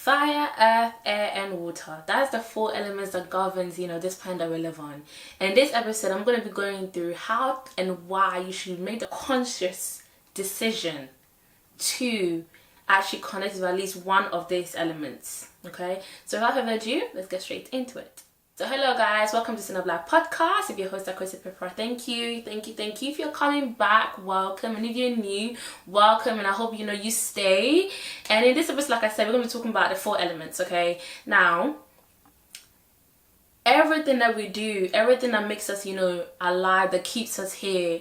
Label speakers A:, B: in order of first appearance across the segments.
A: Fire, earth, air, and water. That's the four elements that governs, this planet that we live on. And in this episode, I'm going to be going through how and why you should make the conscious decision to actually connect with at least one of these elements. Okay? So without further ado, let's get straight into it. So hello guys, welcome to StudentOfLife podcast. If you're host Pepper, thank you. If you're coming back, welcome. And if you're new, welcome. And I hope you stay. And in this episode, like I said, we're going to be talking about the four elements, okay? Now, everything that we do, everything that makes us, alive, that keeps us here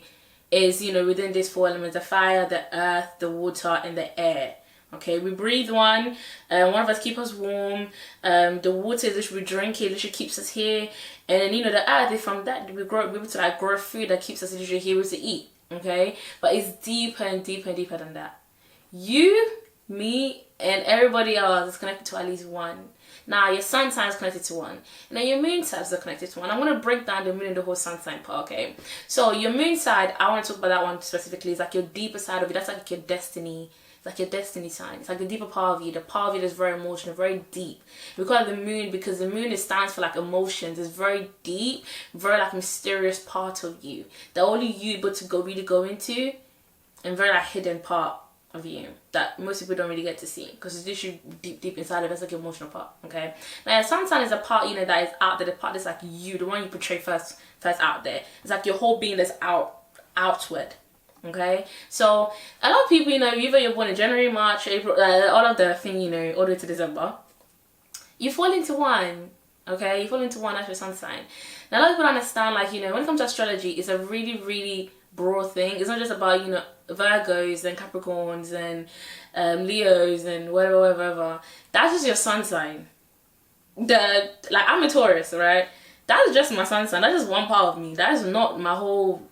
A: is, within these four elements: the fire, the earth, the water, and the air. Okay, we breathe one of us keep us warm, the water is literally we drink it, literally keeps us here, and then the earth is from that we're able to grow food that keeps us literally here to eat. Okay, but it's deeper and deeper and deeper than that. You, me, and everybody else is connected to at least one. Now your sun sign is connected to one, and then your moon signs are connected to one. I want to break down the moon and the whole sun sign part. Okay, so your moon side, I want to talk about that one specifically. It's like your deeper side of it. That's like your destiny. It's like your destiny sign. It's like the deeper part of you. The part of you that's very emotional, very deep. We call it the moon because the moon stands for like emotions. It's very deep, very like mysterious part of you that only you able to really go into, and very like hidden part of you that most people don't really get to see because it's literally deep inside of it. It's like your emotional part. Okay. Now sometimes it's a part that is out there. The part that's like you, the one you portray first out there. It's like your whole being that's outward. Okay, so a lot of people, either you're born in January, March, April, all of the thing, all the way to December, you fall into one. Okay, you fall into one. That's your sun sign. Now a lot of people understand, like, when it comes to astrology, it's a really, really broad thing. It's not just about Virgos and Capricorns and Leos and whatever. That's just your sun sign. I'm a Taurus, right? That is just my sun sign. That's just one part of me. That is not my whole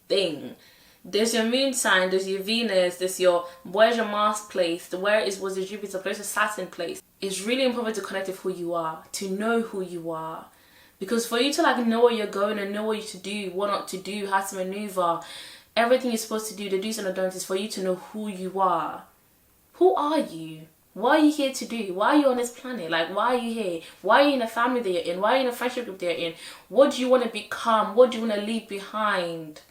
A: thing. There's your moon sign, there's your Venus, there's your where's your Mars placed, was the Jupiter place, the Saturn place. It's really important to connect with who you are, to know who you are, because for you to know where you're going and know what you to do, what not to do, how to maneuver, everything you're supposed to do, the do's and the don'ts, is for you to know who you are. Who are you? What are you here to do? Why are you on this planet? Why are you here? Why are you in a family that you're in? Why are you in a friendship group that you're in? What do you want to become? What do you want to leave behind?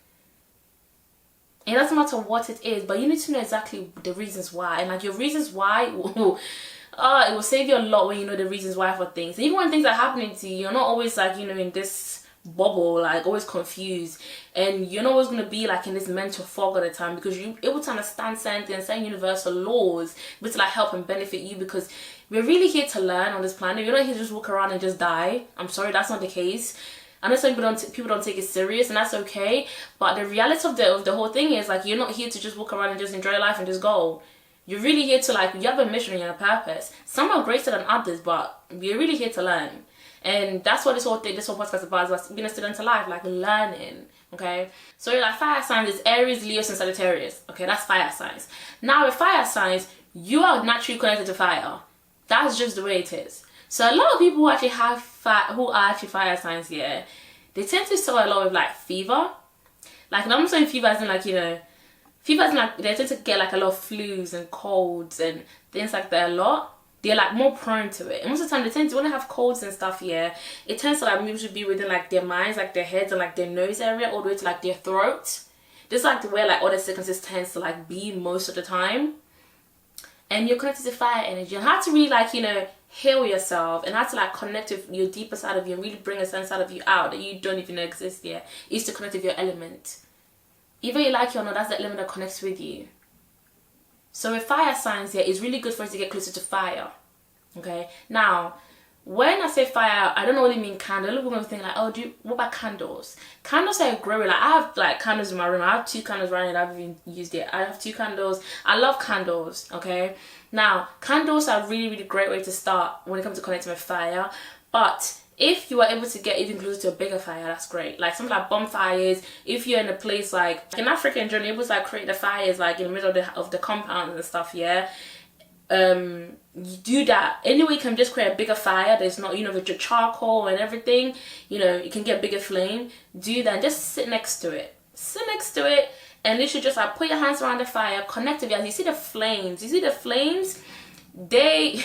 A: It doesn't matter what it is, but you need to know exactly the reasons why. And your reasons why, it will save you a lot when you know the reasons why for things. And even when things are happening to you, you're not always in this bubble, always confused, and you're not always going to be in this mental fog all the time, because you're able to understand certain universal laws which help and benefit you, because we're really here to learn on this planet. We're not here to just walk around and just die. I'm sorry, that's not the case. I know some people don't take it serious, and that's okay, but the reality of the whole thing is you're not here to just walk around and just enjoy life and just go. You're really here to you have a mission and a purpose. Some are greater than others, but we're really here to learn. And that's what this whole podcast is about, is being a student of life, learning. Okay, so fire signs is Aries, Leo, and Sagittarius. Okay, that's fire signs. Now with fire signs, you are naturally connected to fire. That's just the way it is. So a lot of people who actually have who are actually fire signs, they tend to suffer a lot with fever. I'm saying fever as in fever as in they tend to get a lot of flus and colds and things like that a lot. They're more prone to it. And most of the time, they tend to, when they have colds and stuff, it tends to usually be within their minds, their heads and their nose area, all the way to their throat. This is where all the sicknesses tends to be most of the time. And you're connected to fire energy, and how to really heal yourself, and how to connect with your deeper side of you and really bring a sense out of you out that you don't even know exists yet, is to connect with your element. Either you like it or not, that's the element that connects with you. So with fire signs it's really good for us to get closer to fire. Okay, now when I say fire, I don't only mean candle. A lot of people think what about candles? Candles are great. I have candles in my room. I have 2 candles right now that I haven't even used yet. I have 2 candles. I love candles. Okay, now candles are a really, really great way to start when it comes to connecting with fire. But if you are able to get even closer to a bigger fire, that's great. Something like bonfires. If you're in a place in Africa in general, you're able to create the fires in the middle of the compound and stuff. You do that anyway. You can just create a bigger fire. There's not with your charcoal and everything, you can get a bigger flame. Do that and just sit next to it and literally just put your hands around the fire, connect with it. As you see the flames, they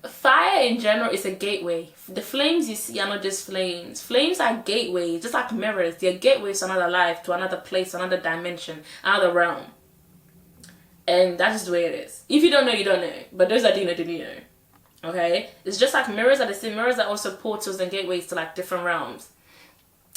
A: fire in general is a gateway. The flames you see are not just flames. Flames are gateways, just like mirrors. They're gateways to another life, to another place, another dimension, another realm. And that's just the way it is. If you don't know, you don't know. But those that do know, do know. Okay? It's just like mirrors are the same. Mirrors are also portals and gateways to like different realms.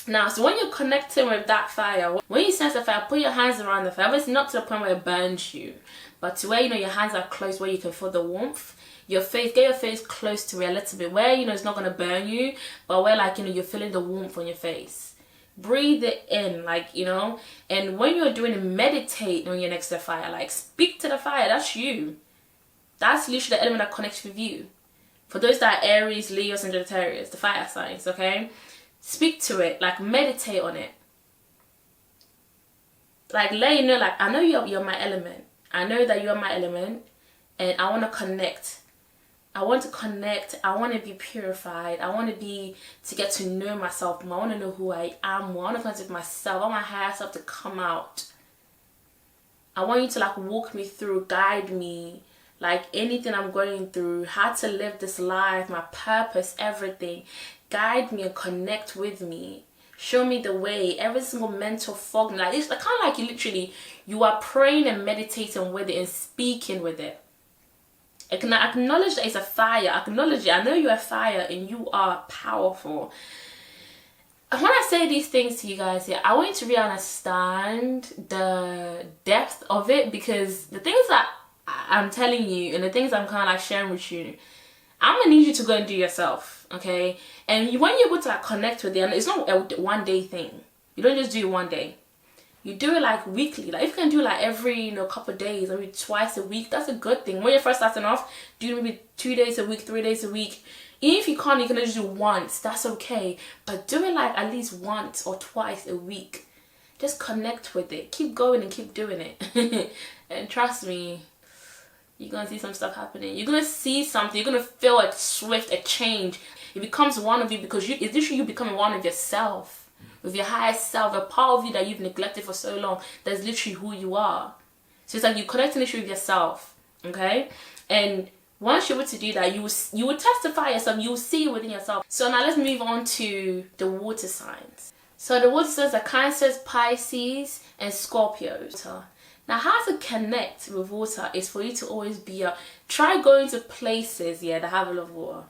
A: Now, so when you're connecting with that fire, when you sense the fire, put your hands around the fire. It's not to the point where it burns you, but to where, your hands are close, where you can feel the warmth. Your face, get your face close to it a little bit, where, it's not going to burn you, but where, like, you're feeling the warmth on your face. Breathe it in, like, and when you're doing it, meditate when you're next to the fire. Like, speak to the fire. That's you. That's literally the element that connects with you. For those that are Aries, Leos, and Sagittarius, the fire signs, okay? Speak to it, like meditate on it. Like let you know, like I know you're my element. I know that you're my element, and I want to connect. I want to connect. I want to be purified. I want to get to know myself more. I want to know who I am. I want to connect with myself. I want my higher self to come out. I want you to like walk me through, guide me, like anything I'm going through, how to live this life, my purpose, everything. Guide me and connect with me. Show me the way. Every single mental fog, like it's kind of like you are praying and meditating with it and speaking with it. I can acknowledge that it's a fire. Acknowledge it. I know you're a fire and you are powerful. And when I say these things to you guys here, I want you to really understand the depth of it, because the things that I'm telling you and the things I'm kind of like sharing with you, I'm gonna need you to go and do yourself, okay? And when you're able to like connect with it, and it's not a one day thing. You don't just do it one day. You do it like weekly. Like if you can do like every couple of days, maybe twice a week, that's a good thing. When you're first starting off, do maybe 2 days a week, 3 days a week. Even if you can't, you can just do once. That's okay. But do it like at least once or twice a week. Just connect with it. Keep going and keep doing it. And trust me, you're gonna see some stuff happening. You're gonna see something. You're gonna feel a change. It becomes one of you, because it's literally you becoming one of yourself. With your highest self, a part of you that you've neglected for so long, that's literally who you are. So it's like you're connecting literally with yourself, okay? And once you're able to do that, you will testify yourself, you will see it within yourself. So now let's move on to the water signs. So the water signs are Cancers, Pisces, and Scorpios. Now how to connect with water is for you to always be try going to places, that have a lot of water.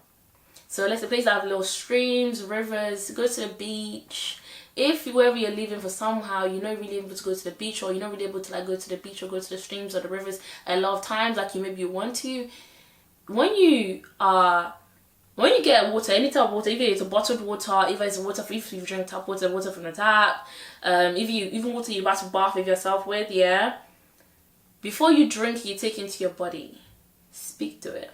A: So let's say places that have little streams, rivers, go to the beach. If wherever you're living for somehow you're not really able to go to the beach, or you're not really able to like go to the beach or go to the streams or the rivers a lot of times like you want to, when you get water, any type of water, either it's a bottled water, either it's water if you drink tap water, water from the tap, even water you're about to bath with yourself with, before you drink, you take into your body. Speak to it.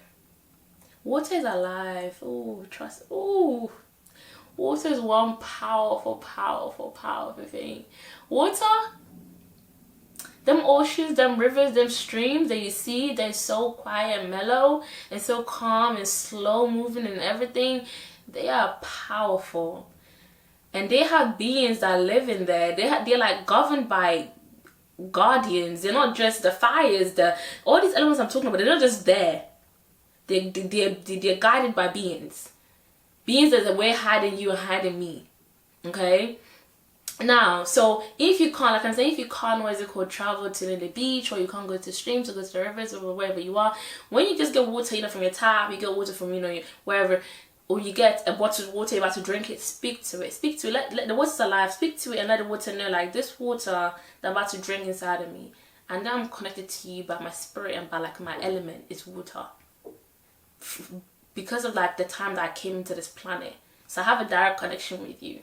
A: Water is alive. Oh, trust. Oh, water is one powerful, powerful, powerful thing. Water, them oceans, them rivers, them streams that you see, they're so quiet and mellow and so calm and slow moving and everything. They are powerful, and they have beings that live in there. They're like governed by guardians. They're not just the fires, all these elements I'm talking about. They're not just there. They're guided by beings that are way hiding you and hiding me, okay? Now, so if you can't, like I'm saying, if you can't, what is it called, travel to the beach, or you can't go to streams or go to the rivers or wherever you are, when you just get water, from your tap, you get water from, wherever, or you get a bottled water, you're about to drink it, speak to it. Speak to it. Let the water's alive. Speak to it and let the water know, like, this water that I'm about to drink inside of me, and now I'm connected to you by my spirit and by like my element is water. Because of like the time that I came into this planet, so I have a direct connection with you.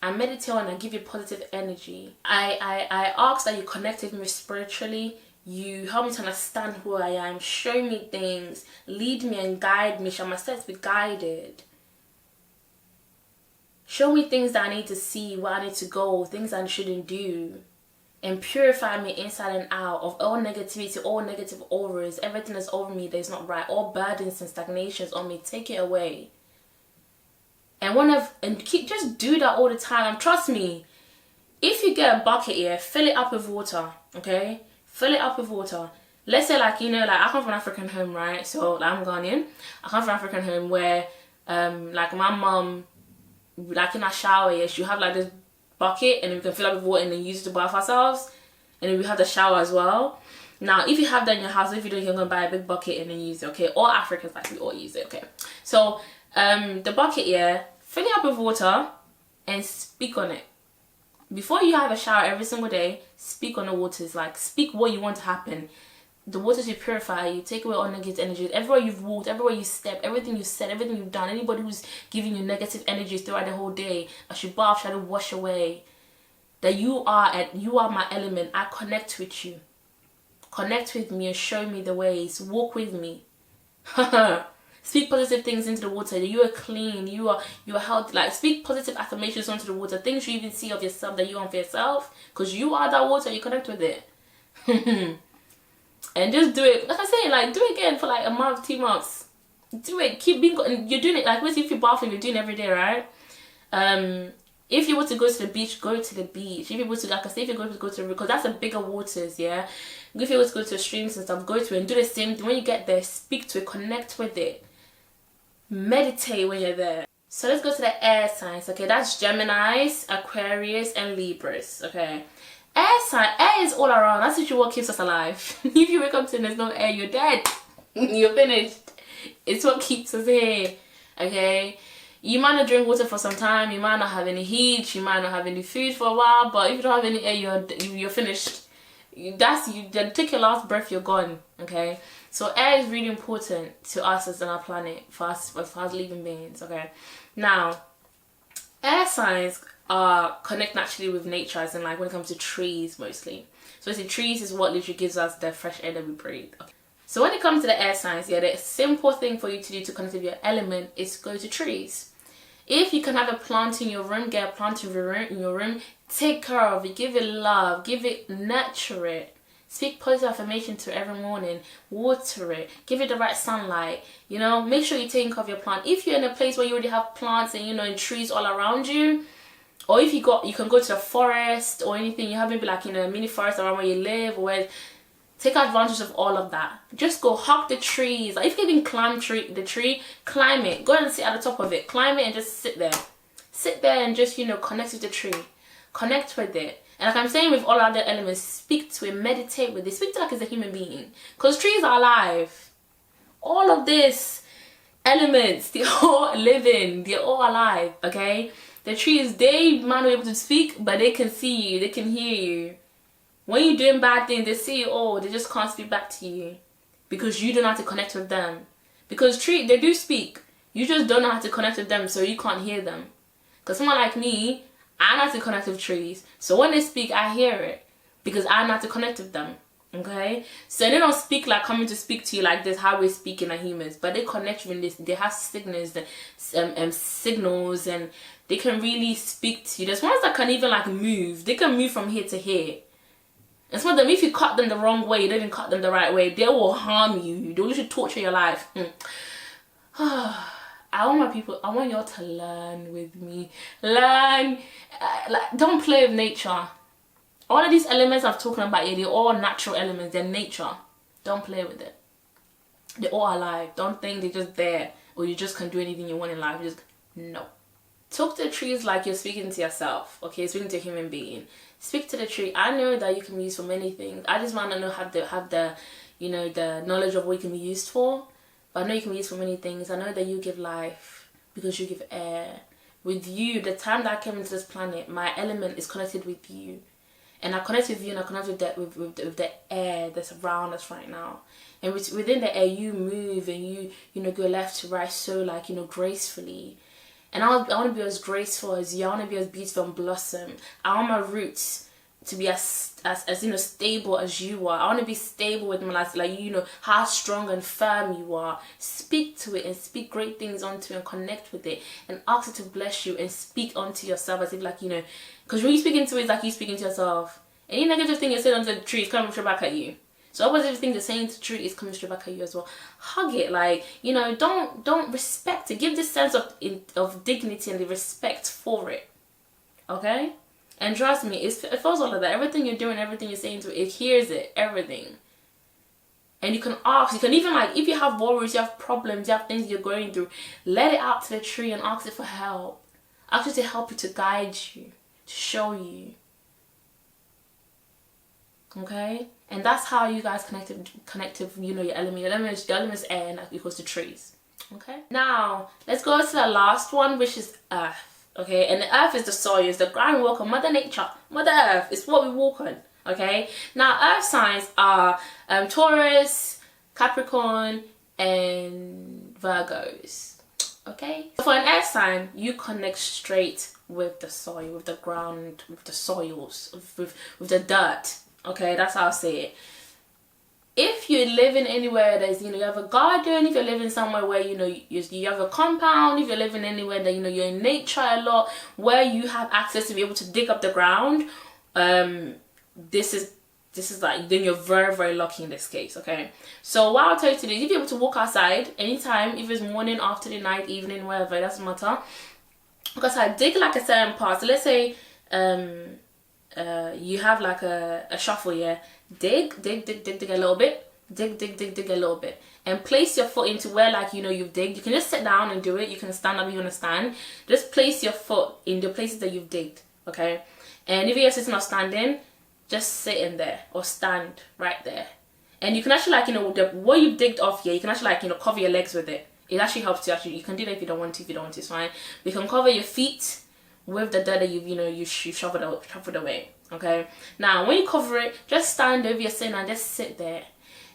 A: I meditate and I give you positive energy. I ask that you connect with me spiritually. You help me to understand who I am. Show me things. Lead me and guide me. Shall my steps be guided? Show me things that I need to see, where I need to go, things I shouldn't do. And purify me inside and out of all negativity, all negative auras, everything that's over me that is not right, all burdens and stagnations on me. Take it away. And just do that all the time. And trust me, if you get a bucket here, fill it up with water, okay? Fill it up with water. let's say like, you know, like I come from an African home, right? So like, I'm Ghanaian. I come from an African home where like my mom, like in our shower, yeah, she'll have like this bucket and then we can fill up with water and then use it to bath ourselves. And then we have the shower as well. Now, if you have that in your house, if you don't, you're gonna buy a big bucket and then use it, okay? All Africans, like, we all use it, okay? So, the bucket, yeah, fill it up with water and speak on it. Before you have a shower every single day, speak on the waters. Like, speak what you want to happen. The waters will purify you, take away all negative energies. Everywhere you've walked, everywhere you step, everything you've said, everything you've done, anybody who's giving you negative energies throughout the whole day, I should bath, try to wash away. That you are my element. I connect with you. Connect with me and show me the ways. Walk with me. Speak positive things into the water. You are clean. You are healthy. Like, speak positive affirmations onto the water. Things you even see of yourself that you want for yourself. Because you are that water. You connect with it. And just do it. Like I say, like, do it again for like a month, 2 months. Do it. Keep being. You're doing it. Like, if you're bathing, you're doing it every day, right? If you were to go to the beach, go to the beach. If you were to, like I say, if you go to the, because that's the bigger waters, yeah. If you were to go to streams and stuff, go to it and do the same thing. When you get there, speak to it, connect with it. Meditate when you're there. So let's go to the air signs, okay? That's Geminis, Aquarius, and Libras, okay? Air sign, air is all around. That's literally what keeps us alive. If you wake up and there's no air, you're dead. You're finished. It's what keeps us here, okay? You might not drink water for some time, you might not have any heat, you might not have any food for a while, but if you don't have any air, you're finished. Then take your last breath, you're gone, okay? So air is really important to us as on our planet, for us living beings, okay? Now, air signs connect naturally with nature, as in like when it comes to trees mostly. So the trees is what literally gives us the fresh air that we breathe, okay? So when it comes to the air signs, yeah, the simple thing for you to do to connect with your element is go to trees. If you can have a plant in your room, get a plant in your room, take care of it, give it love, nurture it. Speak positive affirmation to it every morning, water it, give it the right sunlight, you know, make sure you're taking care of your plant. If you're in a place where you already have plants and, you know, and trees all around you, or if you can go to a forest or anything, you have maybe like, you know, a mini forest around where you live, or where, take advantage of all of that. Just go hug the trees. Like, if you can climb the tree, climb it. Go and sit at the top of it. Climb it and just sit there. Sit there and just, you know, connect with the tree. Connect with it. And like I'm saying with all other elements, speak to it, meditate with it. Speak to it like it's a human being. Because trees are alive. All of this elements, they're all living. They're all alive, okay? The trees, they might not be able to speak, but they can see you. They can hear you. When you're doing bad things, they see you, oh, they just can't speak back to you because you don't know how to connect with them. Because they do speak. You just don't know how to connect with them, so you can't hear them. Because someone like me, I know how to connect with trees. So when they speak, I hear it because I know how to connect with them. Okay? So they don't speak like coming to speak to you like this, how we're speaking as humans. But they connect with this. They have signals, signals, and they can really speak to you. There's ones that can even like move. They can move from here to here. And some of them, if you cut them the wrong way, you don't even cut them the right way, they will harm you. They will literally torture your life. I want y'all to learn with me. Learn. Don't play with nature. All of these elements I'm talking about, yeah, they're all natural elements. They're nature. Don't play with it. They're all alive. Don't think they're just there or you just can do anything you want in life. No. Talk to the trees like you're speaking to yourself, okay? Speaking to a human being. Speak to the tree. I know that you can be used for many things. I just want to know have the you know, the knowledge of what you can be used for. But I know you can be used for many things. I know that you give life because you give air. With you, the time that I came into this planet, my element is connected with you. And I connect with you and I connect with the air that's around us right now. And within the air, you move and you know, go left to right so, like, you know, gracefully. And I want to be as graceful as you. I want to be as beautiful and blossom. I want my roots to be as you know, stable as you are. I want to be stable with my life, like, you know, how strong and firm you are. Speak to it and speak great things onto it and connect with it and ask it to bless you and speak onto yourself as if, like, you know, because when you speak into it, it's like you speaking to yourself. Any negative thing you're saying onto the tree is coming straight back at you. So all positive things you're saying to the tree is coming straight back at you as well. Hug it, like, you know, don't respect it. Give this sense of dignity and the respect for it. Okay? And trust me, it feels all of that. Everything you're doing, everything you're saying to it, it hears it. Everything. And you can ask, you can even like, if you have worries, you have problems, you have things you're going through, let it out to the tree and ask it for help. Ask it to help you, to guide you, to show you. Okay? And that's how you guys connect with, you know, your element. Your element is air, and that equals to trees. Okay? Now, let's go to the last one, which is earth. Okay? And the earth is the soil, it's the ground we walk on, Mother Nature, Mother Earth, it's what we walk on. Okay? Now, earth signs are Taurus, Capricorn, and Virgos. Okay? For an earth sign, you connect straight with the soil, with the ground, with the soils, with the dirt. Okay, that's how I say it. If you're living anywhere there's, you know, you have a garden, if you're living somewhere where, you know, you have a compound, if you're living anywhere that, you know, you're in nature a lot, where you have access to be able to dig up the ground, this is like, then you're very, very lucky in this case. Okay, so what I'll tell you today is, if you're able to walk outside anytime, if it's morning, afternoon, night, evening, wherever, it doesn't matter, because I dig like a certain part. So let's say you have like a shovel, yeah, dig a little bit, dig a little bit, and place your foot into where, like, you know, you've digged. You can just sit down and do it, you can stand up if you want to stand. Just place your foot in the places that you've digged. Okay, and if you're sitting or standing, just sit in there or stand right there. And you can actually, like, you know, what you've digged off here, you can actually, like, you know, cover your legs with it. It actually helps to actually, you can do that if you don't want to. If you don't want to, it's fine. You can cover your feet with the dirt that you've shoveled away. Okay, now when you cover it, just stand over your sin and just sit there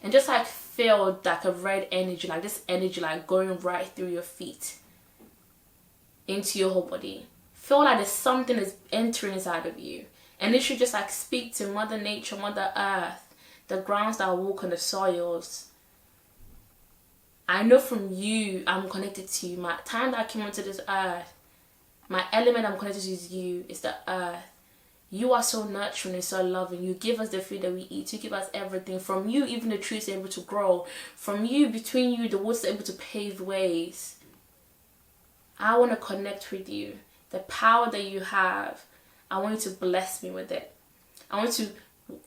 A: and just like feel like a red energy, like this energy like going right through your feet into your whole body. Feel like there's something that's entering inside of you, and this should just like speak to Mother Nature, Mother Earth, the grounds that I walk on, the soils. I know from you, I'm connected to you. My time that I came onto this earth, my element I'm connected to is you. It's the earth. You are so nurturing and so loving. You give us the food that we eat. You give us everything. From you, even the trees are able to grow. From you, between you, the waters are able to pave ways. I want to connect with you. The power that you have, I want you to bless me with it. I want you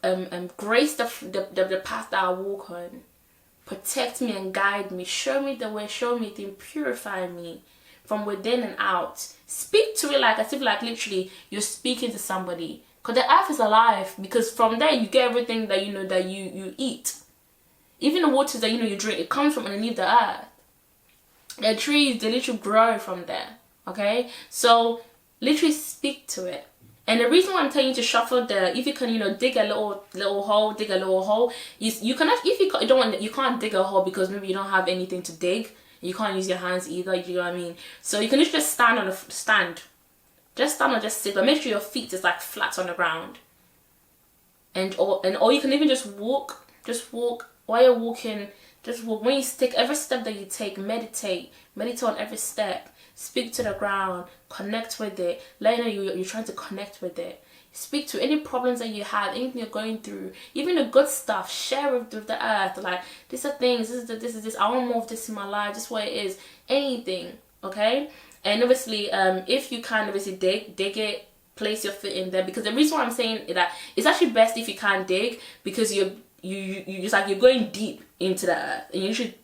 A: to grace the path that I walk on. Protect me and guide me. Show me the way. Show me the purify me from within and out. Speak to it like as if like literally you're speaking to somebody. Because the earth is alive. Because from there you get everything that you know that you eat. Even the waters that you know you drink, it comes from underneath the earth. The trees, they literally grow from there. Okay? So literally speak to it. And the reason why I'm telling you to shuffle if you can, you know, dig a little hole, dig a little hole. You can, if you don't want, you can't dig a hole because maybe you don't have anything to dig. You can't use your hands either, you know what I mean? So you can just stand on stand. Just stand or just sit, but make sure your feet is like flat on the ground. Or you can even just walk while you're walking. Just walk. When you take every step that you take, meditate on every step. Speak to the ground, connect with it. Let you know you're trying to connect with it. Speak to any problems that you have, anything you're going through, even the good stuff. Share with the earth. Like, these are things. This is this. I want more of this in my life. This is what it is. Anything, okay? And obviously, if you can, obviously dig it. Place your foot in there, because the reason why I'm saying that it's actually best if you can't dig, because you just like you're going deep into the earth, and you should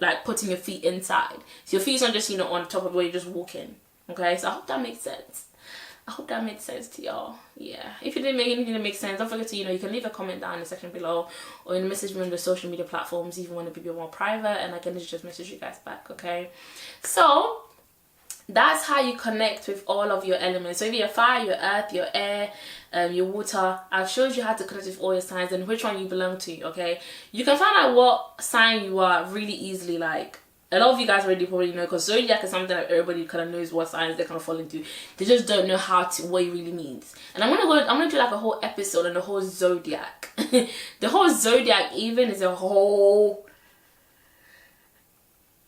A: like putting your feet inside. So your feet's not just, you know, on top of where you're just walking. Okay, so I hope that makes sense. I hope that made sense to y'all. Yeah. If you didn't make anything that makes sense, don't forget to, you know, you can leave a comment down in the section below, or in the message me on the social media platforms if you want to be more private, and I can just message you guys back, okay? So that's how you connect with all of your elements. So if you're fire, your earth, your air, your water, I've showed you how to connect with all your signs and which one you belong to, okay? You can find out what sign you are really easily. Like, a lot of you guys already probably know, because zodiac is something that everybody kind of knows what signs they kind of fall into. They just don't know what it really means. And I'm gonna do like a whole episode on the whole zodiac. The whole zodiac even is a whole,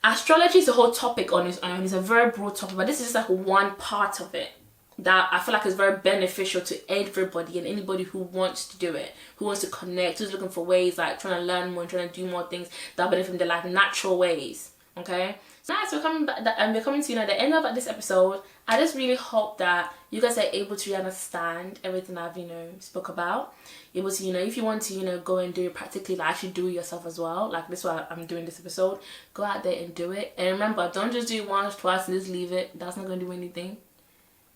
A: astrology is a whole topic on its own. It's a very broad topic, but this is just like one part of it that I feel like is very beneficial to everybody and anybody who wants to do it, who wants to connect, who's looking for ways, like trying to learn more and trying to do more things that benefit from their life, natural ways. Okay, So nice, we're coming back, and we're coming to, you know, the end of this episode. I just really hope that you guys are able to understand everything I've, you know, spoke about. It was, you know, if you want to, you know, go and do it practically, like actually do it yourself as well. Like this is why I'm doing this episode. Go out there and do it. And remember, don't just do it once, twice, and just leave it. That's not going to do anything.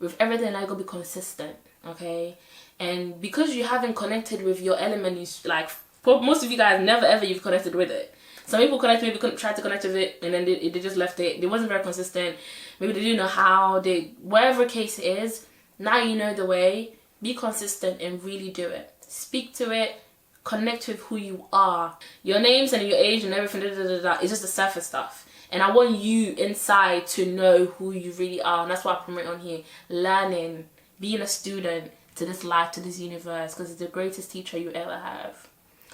A: With everything, like, go be consistent, okay? And because you haven't connected with your element, you, like, for most of you guys, never ever you've connected with it. Some people connected, maybe couldn't try to connect with it, and then they just left it. They wasn't very consistent. Maybe they didn't know how. Whatever case it is, now you know the way. Be consistent and really do it. Speak to it. Connect with who you are. Your names and your age and everything, it's just the surface stuff. And I want you inside to know who you really are. And that's why I promote on here. Learning, being a student to this life, to this universe, because it's the greatest teacher you ever have.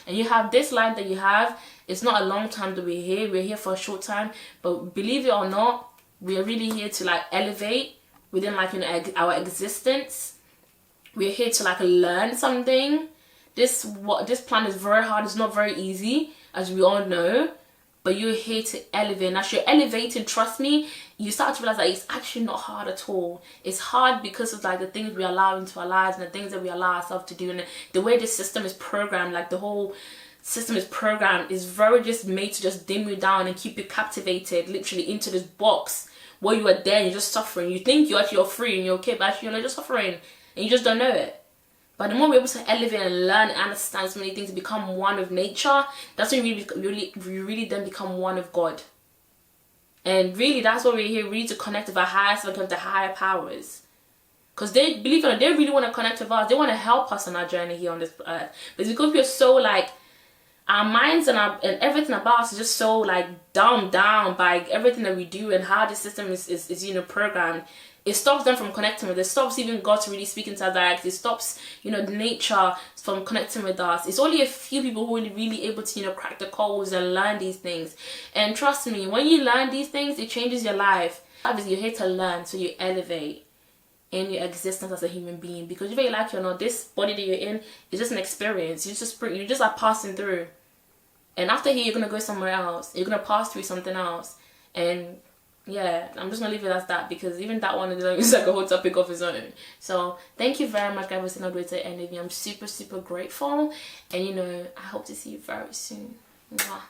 A: And you have this life that you have. It's not a long time that we're here. We're here for a short time. But believe it or not, we are really here to, like, elevate within, like, you know, our existence. We're here to, like, learn something. This plan is very hard. It's not very easy, as we all know. But you're here to elevate. And as you're elevating, trust me, you start to realize that it's actually not hard at all. It's hard because of, like, the things we allow into our lives and the things that we allow ourselves to do. And the way this system is programmed, like the whole system is programmed, is very just made to just dim you down and keep you captivated, literally into this box where you are there and you're just suffering. You think you're free and you're okay, but actually you're just suffering and you just don't know it. But the more we're able to elevate and learn and understand so many things, to become one with nature, that's when you really then become one with God. And really, that's why we're here, really to connect with our highest, with the higher powers. Because they, believe it or not, they really want to connect with us. They want to help us on our journey here on this earth. But it's because we're so, like, our minds and everything about us is just so, like, dumbed down by everything that we do and how the system is you know, programmed. It stops them from connecting with us. It stops even God to really speak into our direct. It stops, you know, nature from connecting with us. It's only a few people who are really able to, you know, crack the codes and learn these things. And trust me, when you learn these things, it changes your life. Obviously, you're here to learn, so you elevate in your existence as a human being. Because whether you like it or not, this body that you're in is just an experience. You just are passing through. And after here, you're going to go somewhere else. You're going to pass through something else. And yeah, I'm just gonna leave it as that, because even that one is like a whole topic of its own. So thank you very much, guys, for staying all the way to the end of me. I'm super grateful, and you know, I hope to see you very soon. Mwah.